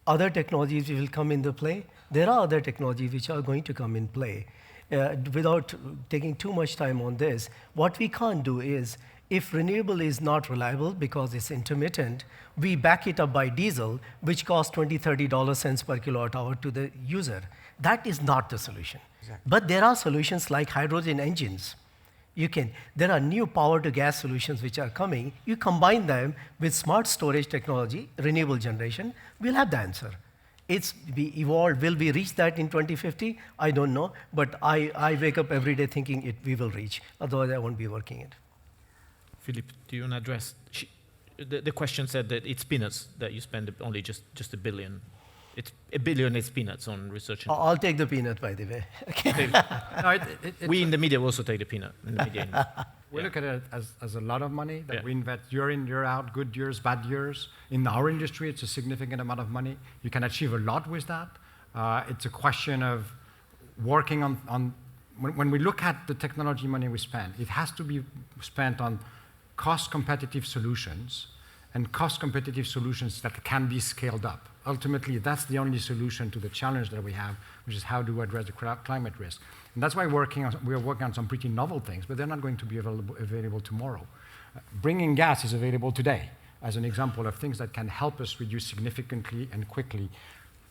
other technologies will come into play. There are other technologies which are going to come in play. Without taking too much time on this, what we can't do is, if renewable is not reliable because it's intermittent, we back it up by diesel, which costs 20, 30 cents per kilowatt hour to the user. That is not the solution. Exactly. But there are solutions like hydrogen engines. There are new power to gas solutions which are coming. You combine them with smart storage technology, renewable generation, we'll have the answer. We evolved. Will we reach that in 2050? I don't know, but I wake up every day thinking we will reach. Otherwise, I won't be working it. Philippe, do you want to address? The question said that it's peanuts that you spend only just $1 billion. It's $1 billion is peanuts on research. I'll take the peanut, by the way. Okay. No, we in the media will also take the peanut. In the media. We look at it as a lot of money that we invest year in, year out, good years, bad years. In our industry, it's a significant amount of money. You can achieve a lot with that. It's a question of working on when we look at the technology money we spend, it has to be spent on cost-competitive solutions and cost-competitive solutions that can be scaled up. Ultimately, that's the only solution to the challenge that we have, which is how to address the climate risk. And that's why we are working on some pretty novel things, but they're not going to be available tomorrow. Bringing gas is available today as an example of things that can help us reduce significantly and quickly.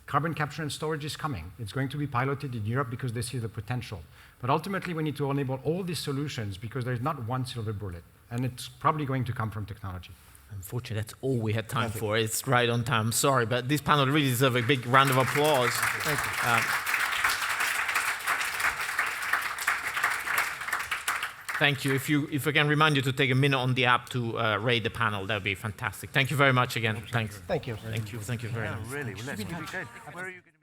Carbon capture and storage is coming. It's going to be piloted in Europe because they see the potential. But ultimately, we need to enable all these solutions because there's not one silver bullet, and it's probably going to come from technology. Unfortunately, that's all we had time for. It's right on time. Sorry, but this panel really deserves a big round of applause. Thank you. Thank you. If I can remind you to take a minute on the app to rate the panel, that would be fantastic. Thanks. Thank you very much again. Thanks. Thank you. Thank you. Thank you very much. Really, well, let's keep it going. Where are you going to